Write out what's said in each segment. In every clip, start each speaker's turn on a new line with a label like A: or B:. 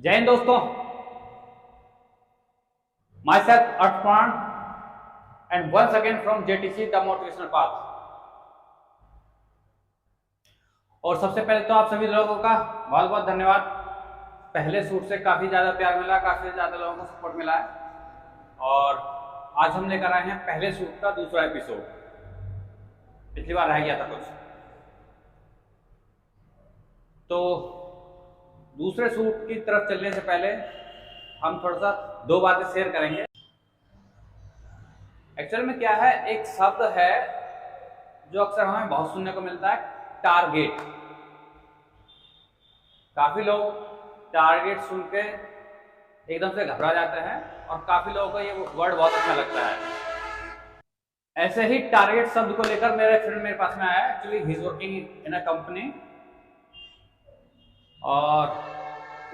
A: जय हिंद दोस्तों। Myself Arpan and once again from JTC the motivational path. और सबसे पहले तो आप सभी लोगों का बहुत बहुत धन्यवाद। पहले शूट से काफी ज्यादा प्यार मिला, काफी ज्यादा लोगों को सपोर्ट मिला है। और आज हम लेकर आए हैं पहले शूट का दूसरा एपिसोड। पिछली बार रह गया था कुछ, तो दूसरे शूट की तरफ चलने से पहले हम थोड़ा सा दो बातें शेयर करेंगे। एक्चुअल में क्या है, एक शब्द है जो अक्सर हमें बहुत सुनने को मिलता है, टारगेट। काफी लोग टारगेट सुन के एकदम से घबरा जाते हैं और काफी लोगों को ये वर्ड बहुत अच्छा लगता है। ऐसे ही टारगेट शब्द को लेकर मेरे फ्रेंड मेरे पास में आया। Actually he is working in a company और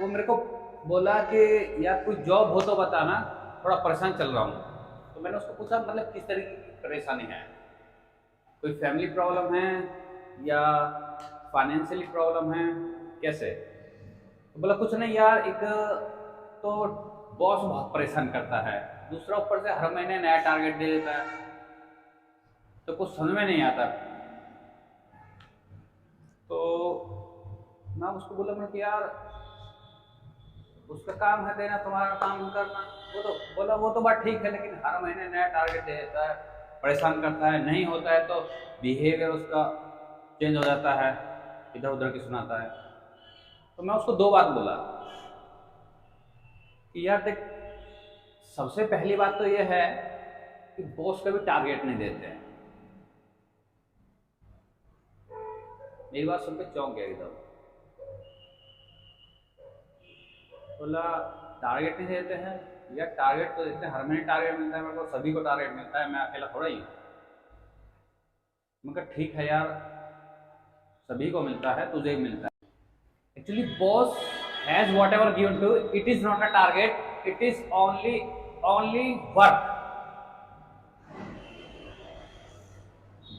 A: वो मेरे को बोला कि यार कोई जॉब हो तो बताना, थोड़ा परेशान चल रहा हूँ। तो मैंने उसको पूछा मतलब किस तरीके की परेशानी है, कोई फैमिली प्रॉब्लम है या फाइनेंशियली प्रॉब्लम है, कैसे? तो बोला कुछ नहीं यार, एक तो बॉस बहुत परेशान करता है, दूसरा ऊपर से हर महीने नया टारगेट दे देता है, तो कुछ समझ में नहीं आता। तो मैं उसको बोला मैं कि यार उसका काम है देना, तुम्हारा काम करना। वो तो बोला वो तो बात ठीक है, लेकिन हर महीने नया टारगेट दे देता है, परेशान करता है, नहीं होता है तो बिहेवियर उसका चेंज हो जाता है, इधर उधर की सुनाता है। तो मैं उसको दो बात बोला कि यार देख, सबसे पहली बात तो ये है कि बॉस कभी टारगेट नहीं देते हैं। मेरी बात सुनकर चौंक गया एकदम। बोला टारगेट नहीं देते हैं यार, टारगेट तो देते हैं, हर महीने टारगेट मिलता है मेरे को, सभी को टारगेट मिलता है, मैं अकेला थोड़ा ही हूँ। मैं कहा ठीक है यार, सभी को मिलता है, तुझे ही मिलता है। Actually boss has whatever given to, it is not a target, it is only work.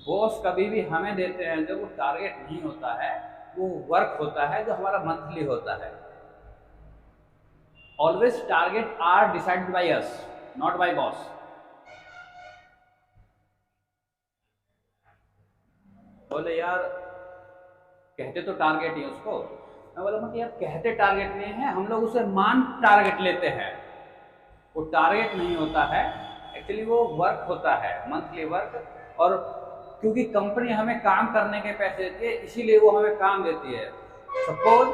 A: Boss कभी भी हमें देते हैं जो वो टारगेट नहीं होता है, वो वर्क होता है जो हमारा मंथली होता है। Always target are decided by us, not by boss. बोले यार कहते तो टारगेट ही है उसको। मैं बोला मतलब यार कहते टारगेट नहीं है, हम लोग उसे मान टारगेट लेते हैं। वो टारगेट नहीं होता है, एक्चुअली वो वर्क होता है, मंथली वर्क। और क्योंकि कंपनी हमें काम करने के पैसे देती है, इसीलिए वो हमें काम देती है। सपोज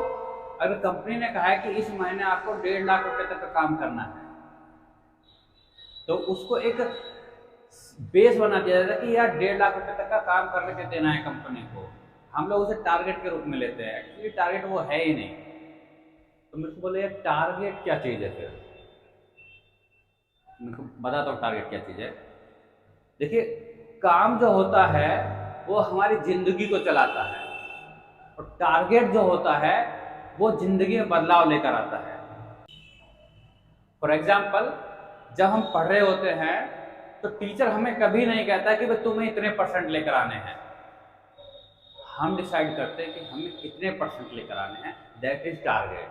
A: अगर कंपनी ने कहा है कि इस महीने आपको 1.5 लाख रुपए तक का काम करना है, तो उसको एक बेस बना दिया जाता है कि यार 1.5 लाख रुपए तक का काम करने के देना है कंपनी को। हम लोग उसे टारगेट के रूप में लेते हैं, एक्चुअली टारगेट वो है ही नहीं। तो मेरे को बोले यार टारगेट क्या चीज है? फिर मेरे को बताता हूँ टारगेट क्या चीज है। देखिए, काम जो होता है वो हमारी जिंदगी को चलाता है, और टारगेट जो होता है वो जिंदगी में बदलाव लेकर आता है। फॉर एग्जाम्पल, जब हम पढ़ रहे होते हैं तो टीचर हमें कभी नहीं कहता कि भाई तुम्हें इतने परसेंट लेकर आने हैं। हम डिसाइड करते हैं कि हमें कितने परसेंट लेकर आने हैं, दैट इज टारगेट।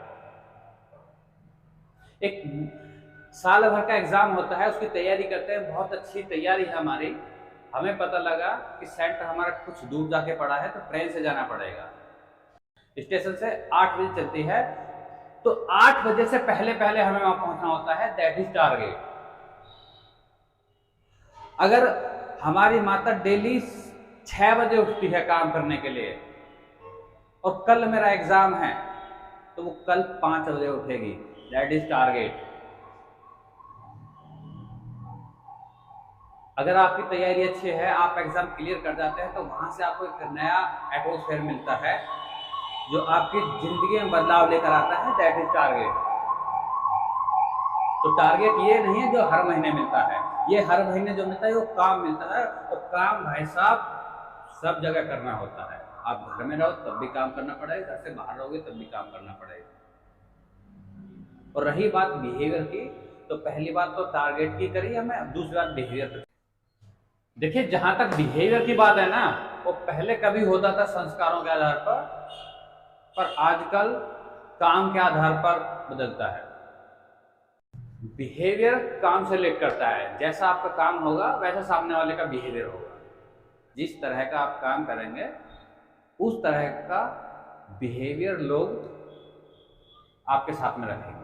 A: एक साल भर का एग्जाम होता है, उसकी तैयारी करते हैं, बहुत अच्छी तैयारी है हमारी। हमें पता लगा कि सेंटर हमारा कुछ दूर जाके पड़ा है, तो ट्रेन से जाना पड़ेगा। स्टेशन से 8 बजे चलती है, तो 8 बजे से पहले पहले हमें वहां पहुंचना होता है, दैट इज टारगेट। अगर हमारी माता डेली 6 बजे उठती है काम करने के लिए, और कल मेरा एग्जाम है, तो वो कल 5 बजे उठेगी, दैट इज टारगेट। अगर आपकी तैयारी अच्छी है, आप एग्जाम क्लियर कर जाते हैं, तो वहां से आपको एक नया एटमॉस्फेयर मिलता है जो आपकी जिंदगी में बदलाव लेकर आता है, दैट इज टारगेट। तो टारगेट ये नहीं है जो हर महीने मिलता है, ये हर महीने जो मिलता है वो काम मिलता है। और काम भाई साहब सब जगह करना होता है। आप घर में रहो तब भी काम करना पड़ेगा, घर से बाहर रहोगे तब भी काम करना पड़ेगा। और रही बात बिहेवियर की, तो पहली बात तो टारगेट की करी हमें, अब दूसरी बात बिहेवियर की। देखिए, जहां तक बिहेवियर की बात है ना, वो पहले कभी होता था संस्कारों के आधार पर आजकल काम के आधार पर बदलता है। बिहेवियर काम से रिलेट करता है। जैसा आपका काम होगा वैसा सामने वाले का बिहेवियर होगा। जिस तरह का आप काम करेंगे उस तरह का बिहेवियर लोग आपके साथ में रखेंगे।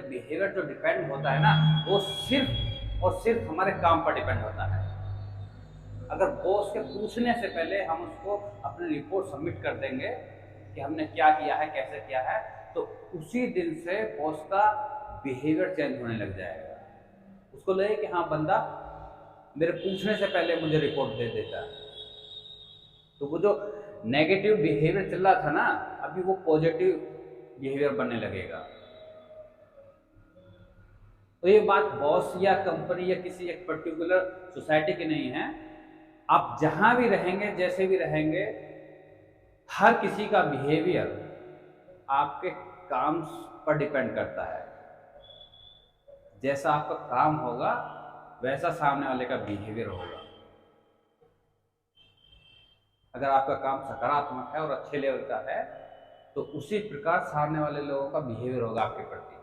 A: बिहेवियर जो डिपेंड होता है ना, वो सिर्फ और सिर्फ हमारे काम पर डिपेंड होता है। अगर बॉस के पूछने से पहले हम उसको अपनी रिपोर्ट सबमिट कर देंगे कि हमने क्या किया है, कैसे किया है, तो उसी दिन से बॉस का बिहेवियर चेंज होने लग जाएगा। उसको लगे कि हाँ, बंदा मेरे पूछने से पहले मुझे रिपोर्ट दे देता है। तो वो जो नेगेटिव बिहेवियर चल रहा था ना, अभी वो पॉजिटिव बिहेवियर बनने लगेगा। तो ये बात बॉस या कंपनी या किसी एक पर्टिकुलर सोसाइटी की नहीं है। आप जहां भी रहेंगे, जैसे भी रहेंगे, हर किसी का बिहेवियर आपके काम पर डिपेंड करता है। जैसा आपका काम होगा वैसा सामने वाले का बिहेवियर होगा। अगर आपका काम सकारात्मक है और अच्छे लेवल का है तो उसी प्रकार सामने वाले लोगों का बिहेवियर होगा आपके प्रति।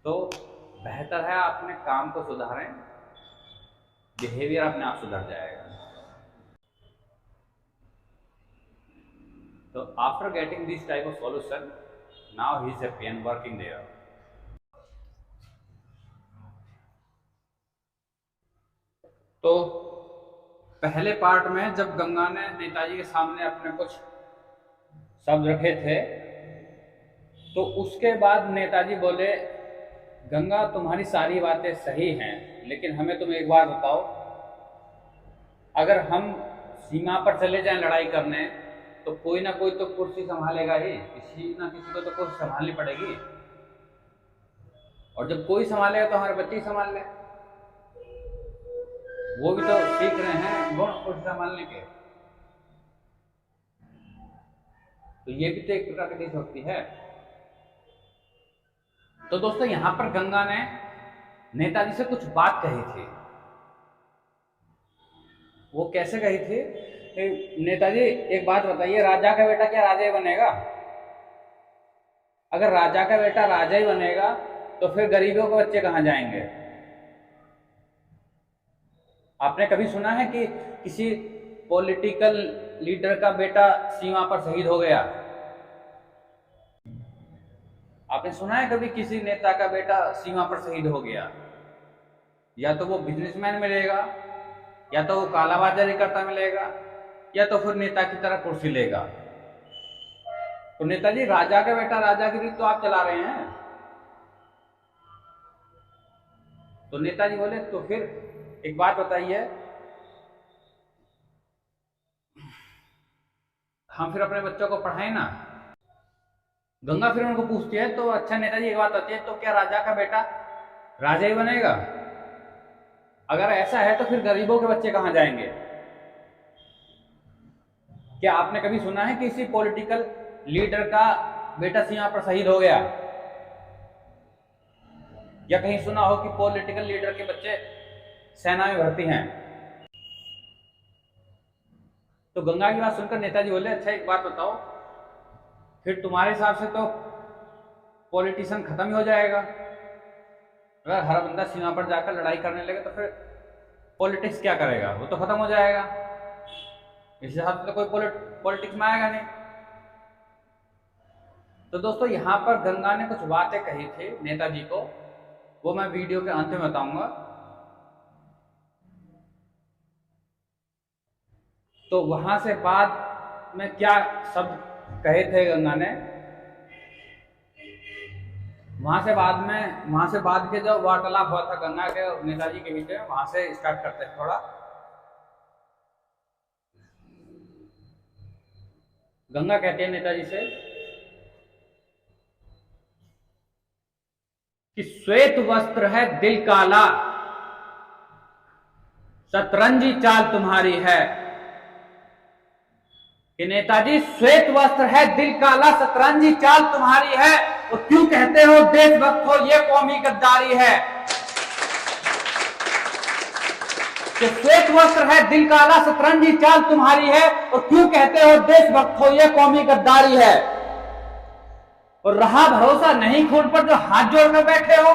A: तो बेहतर है अपने काम को सुधारें, बिहेवियर अपने आप सुधर जाएगा। तो after getting this type of solution, now he is happy and working there. तो पहले पार्ट में जब गंगा ने नेताजी के सामने अपने कुछ शब्द रखे थे, तो उसके बाद नेताजी बोले, गंगा तुम्हारी सारी बातें सही हैं, लेकिन हमें तुम एक बात बताओ, अगर हम सीमा पर चले जाएं लड़ाई करने तो कोई ना कोई तो कुर्सी संभालेगा ही, किसी ना किसी को तो कुर्सी संभालनी पड़ेगी। और जब कोई संभालेगा तो हमारे बच्चे ही संभाल लें। वो भी तो सीख रहे हैं गुण कुर्सी संभालने के। तो ये भी तो एक प्रकार की देशभक्ति है। तो दोस्तों, यहां पर गंगा ने नेताजी से कुछ बात कही थी। वो कैसे कही थी? नेताजी, एक बात बताइए, राजा का बेटा क्या राजा ही बनेगा? अगर राजा का बेटा राजा ही बनेगा तो फिर गरीबों के बच्चे कहां जाएंगे? आपने कभी सुना है कि किसी पॉलिटिकल लीडर का बेटा सीमा पर शहीद हो गया? आपने सुना है कभी किसी नेता का बेटा सीमा पर शहीद हो गया? या तो वो बिजनेसमैन मिलेगा, या तो वो कालाबाजारी करता मिलेगा, या तो फिर नेता की तरह कुर्सी लेगा। तो नेताजी, राजा का बेटा राजागिरी तो आप चला रहे हैं। तो नेताजी बोले, तो फिर एक बात बताइए, हम फिर अपने बच्चों को पढ़ाएं ना। गंगा फिर उनको पूछती है, तो अच्छा नेताजी एक बात आती है, तो क्या राजा का बेटा राजा ही बनेगा? अगर ऐसा है तो फिर गरीबों के बच्चे कहां जाएंगे? क्या आपने कभी सुना है कि किसी पॉलिटिकल लीडर का बेटा सीमा पर शहीद हो गया? या कहीं सुना हो कि पॉलिटिकल लीडर के बच्चे सेना में भर्ती हैं? तो गंगा की बात सुनकर नेताजी बोले, अच्छा एक बात बताओ, फिर तुम्हारे हिसाब से तो पॉलिटिशियन खत्म ही हो जाएगा। अगर हर बंदा सीमा पर जाकर लड़ाई करने लगे तो फिर पॉलिटिक्स क्या करेगा? वो तो खत्म हो जाएगा। इस हिसाब से तो कोई पॉलिटिक्स में आएगा नहीं। तो दोस्तों, यहां पर गंगा ने कुछ बातें कही थी नेताजी को, वो मैं वीडियो के अंत में बताऊंगा। तो वहां से बाद में क्या शब्द कहे थे गंगा ने, वहां से बाद के जो वार्तालाप हुआ था गंगा के और नेताजी के बीच में, वहां से स्टार्ट करते हैं थोड़ा। गंगा कहते हैं नेताजी से कि श्वेत वस्त्र है दिल काला, सतरंजी चाल तुम्हारी है। कि नेताजी, श्वेत वस्त्र है दिल काला, सतरंजी चाल तुम्हारी है, तो क्यों कहते हो देशभक्त हो, ये कौमी गद्दारी है। कि श्वेत वस्त्र है दिल काला, शतरंजी चाल तुम्हारी है, और क्यों कहते हो देशभक्त हो, ये कौमी गद्दारी है। और रहा भरोसा नहीं खून पर जो हाथ जोड़कर बैठे हो,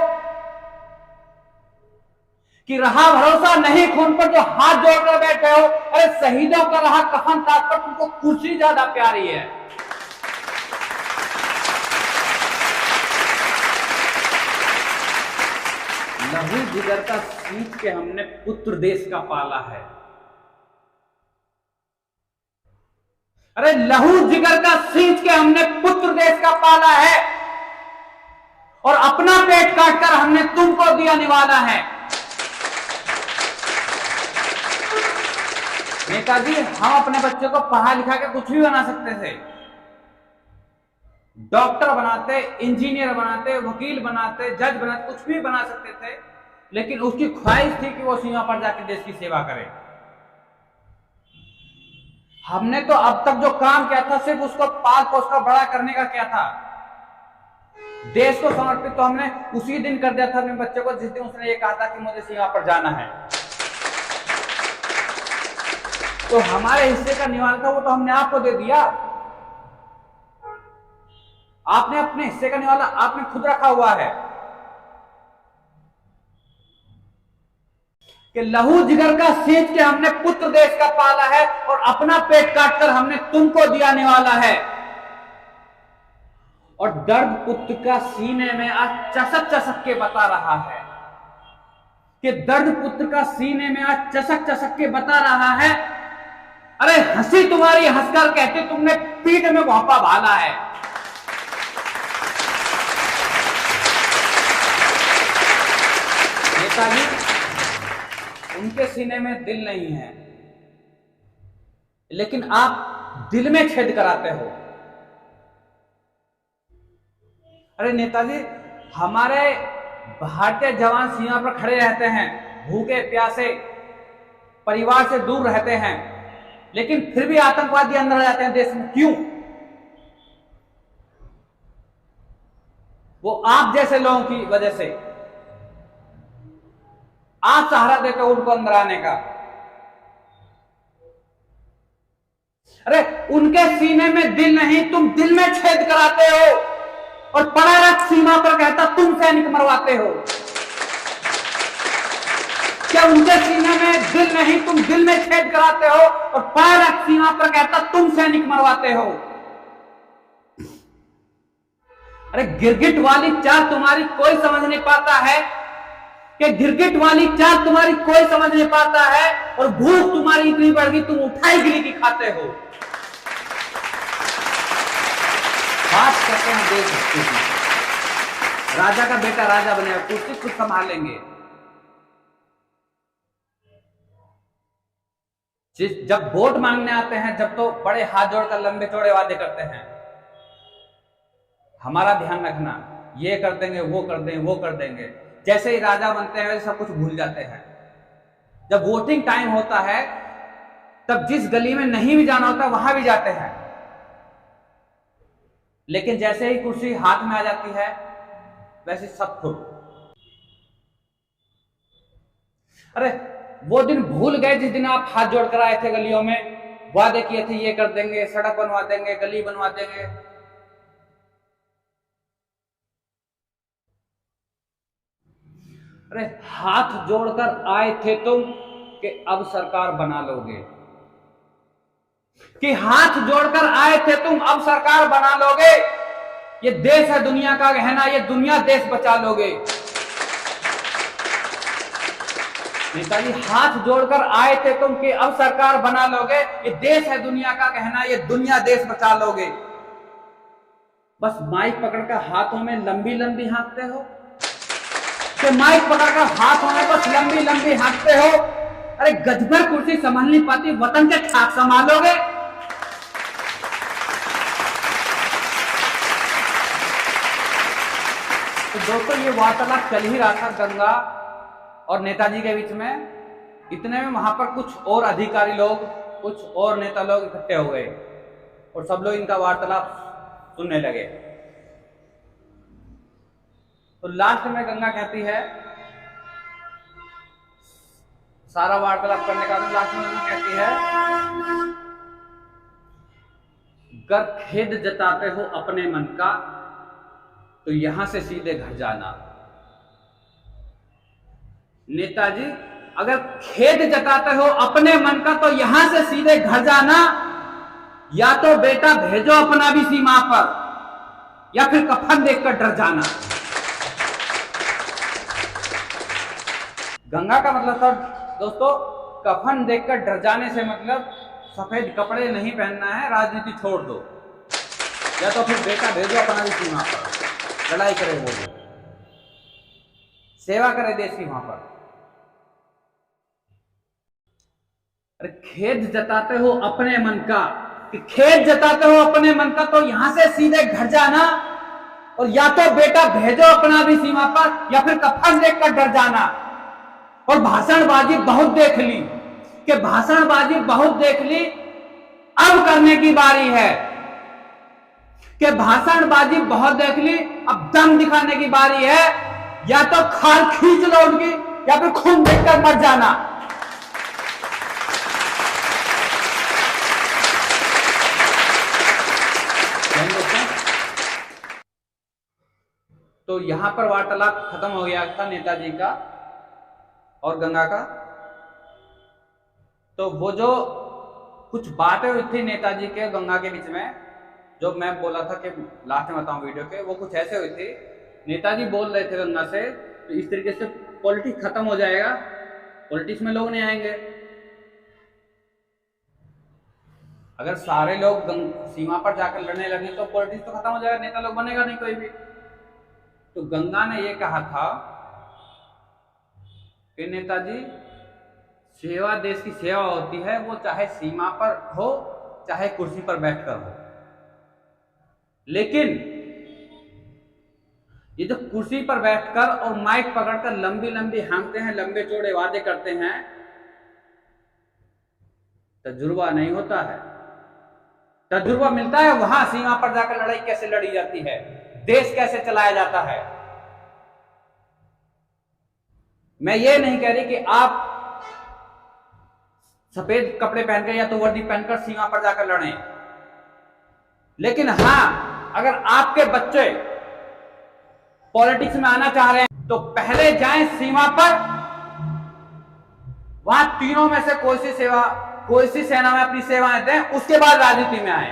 A: कि रहा भरोसा नहीं खून पर जो हाथ जोड़कर बैठे हो। अरे शहीदों का रहा कफन ताज पर, तुमको कुर्सी ज्यादा प्यारी है। लहू जिगर का सींच के हमने पुत्र देश का पाला है। अरे लहू जिगर का सींच के हमने पुत्र देश का पाला है, और अपना पेट काटकर हमने तुमको दिया निवाला है। नेताजी, हम अपने बच्चों को पढ़ा लिखा के कुछ भी बना सकते थे, डॉक्टर बनाते, इंजीनियर बनाते, वकील बनाते, जज बनाते, कुछ भी बना सकते थे, लेकिन उसकी ख्वाहिश थी कि वो सीमा पर जाकर देश की सेवा करे। हमने तो अब तक जो काम किया था सिर्फ उसको पाल पोस कर बड़ा करने का क्या था। देश को समर्पित तो हमने उसी दिन कर दिया था अपने बच्चे को जिस दिन उसने ये कहा था कि मुझे सीमा पर जाना है। तो हमारे हिस्से का निवाला था वो तो हमने आपको दे दिया। आपने अपने हिस्से का निवाला आपने खुद रखा हुआ है कि लहू जिगर का सींच के हमने पुत्र देश का पाला है, और अपना पेट काटकर हमने तुमको दिया निवाला है। और दर्द पुत्र का सीने में आज चसक चसक के बता रहा है, कि दर्द पुत्र का सीने में आज चसक चसक के बता रहा है। अरे हंसी तुम्हारी हंसकर कहते तुमने पीठ में भौंपा भाला है। नेताजी, उनके सीने में दिल नहीं है, लेकिन आप दिल में छेद कराते हो। अरे नेताजी, हमारे भारतीय जवान सीमा पर खड़े रहते हैं, भूखे प्यासे, परिवार से दूर रहते हैं, लेकिन फिर भी आतंकवादी अंदर आ जाते हैं देश में। क्यों? वो आप जैसे लोगों की वजह से। आप सहारा देते हो उनको अंदर आने का। अरे उनके सीने में दिल नहीं, तुम दिल में छेद कराते हो, और पड़ा रख सीमा पर कहता तुम सैनिक मरवाते हो। क्या उनके सीने में दिल नहीं, तुम दिल में छेद कराते हो, और पड़ा रख सीमा पर कहता तुम सैनिक मरवाते हो। अरे गिरगिट वाली चाल तुम्हारी कोई समझ नहीं पाता है, कि गिरगिट वाली चाल तुम्हारी कोई समझ नहीं पाता है, और भूख तुम्हारी इतनी बढ़ गई तुम उठाई गिरी की खाते हो। बात करते हैं देशभक्ति की। राजा का बेटा राजा बनेगा, कुर्सी खुद संभालेंगे। जब वोट मांगने आते हैं, जब तो बड़े हाथ जोड़कर लंबे चौड़े वादे करते हैं, हमारा ध्यान रखना, ये कर देंगे, वो कर देंगे, वो कर देंगे। जैसे ही राजा बनते हैं सब कुछ भूल जाते हैं। जब वोटिंग टाइम होता है तब जिस गली में नहीं भी जाना होता वहां भी जाते हैं, लेकिन जैसे ही कुर्सी हाथ में आ जाती है वैसे सब खुद। अरे वो दिन भूल गए जिस दिन आप हाथ जोड़कर आए थे गलियों में, वादे किए थे ये कर देंगे, सड़क बनवा देंगे, गली बनवा देंगे। अरे हाथ जोड़कर आए थे तुम कि अब सरकार बना लोगे, कि हाथ जोड़कर आए थे तुम अब सरकार बना लोगे। ये देश है दुनिया का गहना, ये दुनिया देश बचा लोगे। नेताजी, हाथ जोड़कर आए थे तुम कि अब सरकार बना लोगे, ये देश है दुनिया का गहना, ये दुनिया देश बचा लोगे। बस माइक पकड़कर हाथों में लंबी लंबी हाँकते हो, कि माइक पकड़कर हाथों में बस लंबी लंबी हाँकते हो। अरे गजभर कुर्सी संभाल नहीं पाती, वतन के ठाक संभालोगे। तो दोस्तों, ये वार्तालाप चल ही रहा था गंगा और नेताजी के बीच में। इतने में वहां पर कुछ और अधिकारी लोग, कुछ और नेता लोग इकट्ठे हो गए, और सब लोग इनका वार्तालाप सुनने लगे। तो लास्ट में गंगा कहती है, सारा वार्तालाप करने का लास्ट में गंगा कहती है, अगर खेद जताते हो अपने मन का तो यहां से सीधे घर जाना। नेताजी, अगर खेद जताते हो अपने मन का तो यहां से सीधे घर जाना, या तो बेटा भेजो अपना भी सीमा पर, या फिर कफन देखकर डर जाना। गंगा का मतलब था दोस्तों, कफन देखकर डर जाने से मतलब सफेद कपड़े नहीं पहनना है, राजनीति छोड़ दो, या तो फिर बेटा भेजो अपना भी सीमा पर, लड़ाई करे वो भी, सेवा करे देश की वहां पर। अरे खेद जताते हो अपने मन का, कि खेद जताते हो अपने मन का तो यहां से सीधे घर जाना, और या तो बेटा भेजो अपना भी सीमा पर, या फिर कफन देखकर डर जाना। और भाषणबाजी बहुत देख ली, कि भाषणबाजी बहुत देख ली, अब करने की बारी है, कि भाषणबाजी बहुत देख ली, अब दम दिखाने की बारी है, या तो खाल खींच लो उनकी, या फिर खून देखकर मर जाना। तो यहां पर वार्तालाप खत्म हो गया था नेताजी का और गंगा का। तो वो जो कुछ बातें हुई थी नेताजी के गंगा के बीच में, जो मैं बोला था कि लास्ट में बताऊं वीडियो के, वो कुछ ऐसे हुई थी। नेताजी बोल रहे थे गंगा से, तो इस तरीके से पॉलिटिक्स खत्म हो जाएगा, पॉलिटिक्स में लोग नहीं आएंगे। अगर सारे लोग सीमा पर जाकर लड़ने लगे तो पॉलिटिक्स तो खत्म हो जाएगा, नेता लोग बनेगा नहीं कोई भी। तो गंगा ने ये कहा था कि नेताजी, सेवा देश की सेवा होती है, वो चाहे सीमा पर हो चाहे कुर्सी पर बैठकर हो। लेकिन ये जो कुर्सी पर बैठकर और माइक पकड़कर लंबी लंबी हाँकते हैं, लंबे चौड़े वादे करते हैं, तजुर्बा नहीं होता है। तजुर्बा मिलता है वहां सीमा पर जाकर लड़ाई कैसे लड़ी जाती है, देश कैसे चलाया जाता है। मैं ये नहीं कह रही कि आप सफेद कपड़े पहनकर या तो वर्दी पहनकर सीमा पर जाकर लड़ें, लेकिन हां, अगर आपके बच्चे पॉलिटिक्स में आना चाह रहे हैं तो पहले जाएं सीमा पर, वहां तीनों में से कोई सी सेना में अपनी सेवाएं दें, उसके बाद राजनीति में आए।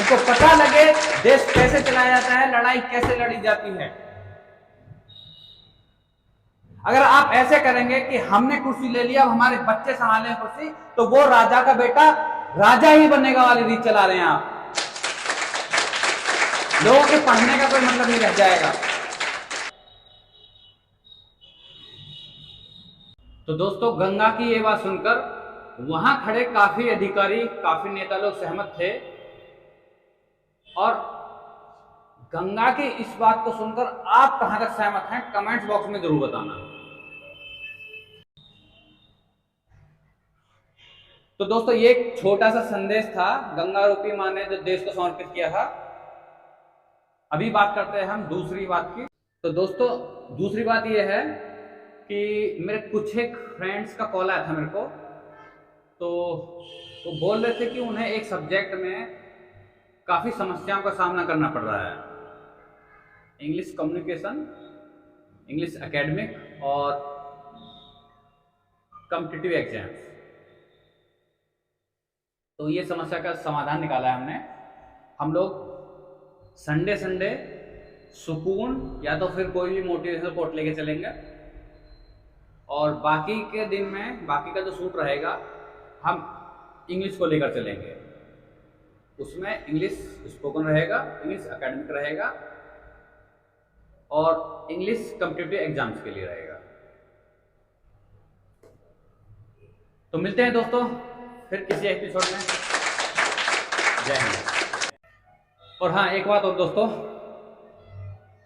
A: उनको पता लगे देश कैसे चलाया जाता है, लड़ाई कैसे लड़ी जाती है। अगर आप ऐसे करेंगे कि हमने कुर्सी ले लिया, अब हमारे बच्चे संभाले कुर्सी, तो वो राजा का बेटा राजा ही बनेगा वाली रीत चला रहे हैं आप। लोगों के पढ़ने का कोई मतलब नहीं रह जाएगा। तो दोस्तों, गंगा की ये बात सुनकर वहां खड़े काफी अधिकारी, काफी नेता लोग सहमत थे, और गंगा की इस बात को सुनकर आप कहां तक सहमत हैं, कमेंट्स बॉक्स में जरूर बताना। तो दोस्तों, ये एक छोटा सा संदेश था गंगा रूपी मां ने जो देश को समर्पित किया था। अभी बात करते हैं हम दूसरी बात की। तो दोस्तों, दूसरी बात ये है कि मेरे कुछ एक फ्रेंड्स का कॉल आया था मेरे को, तो वो बोल रहे थे कि उन्हें एक सब्जेक्ट में काफी समस्याओं का सामना करना पड़ रहा है, इंग्लिश कम्युनिकेशन, इंग्लिश एकेडमिक और कॉम्पिटिटिव एग्जाम्स। तो ये समस्या का समाधान निकाला है हमने। हम लोग संडे सुकून या तो फिर कोई भी मोटिवेशनल कोट लेके चलेंगे, और बाकी के दिन में बाकी का जो सूट रहेगा हम इंग्लिश को लेकर चलेंगे। उसमें इंग्लिश स्पोकन रहेगा, इंग्लिश एकेडमिक रहेगा, और इंग्लिश कॉम्पिटिटिव एग्जाम्स के लिए रहेगा। तो मिलते हैं दोस्तों फिर किसी एपिसोड में। जय हिंद। और हाँ, एक बात और दोस्तों,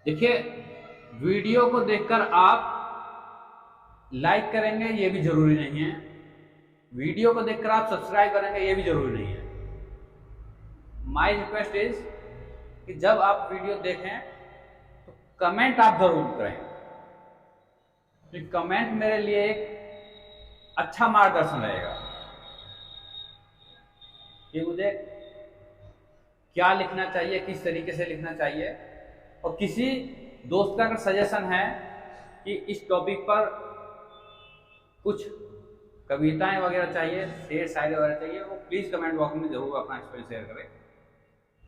A: देखिए, वीडियो को देखकर आप लाइक करेंगे ये भी जरूरी नहीं है, वीडियो को देखकर आप सब्सक्राइब करेंगे ये भी जरूरी नहीं है। माय रिक्वेस्ट इज कि जब आप वीडियो देखें तो कमेंट आप जरूर करें, तो कमेंट मेरे लिए एक अच्छा मार्गदर्शन रहेगा कि मुझे क्या लिखना चाहिए, किस तरीके से लिखना चाहिए। और किसी दोस्त का अगर सजेशन है कि इस टॉपिक पर कुछ कविताएं वगैरह चाहिए, शेर शायरी वगैरह चाहिए, वो प्लीज़ कमेंट बॉक्स में जरूर अपना एक्सपीरियंस शेयर करें।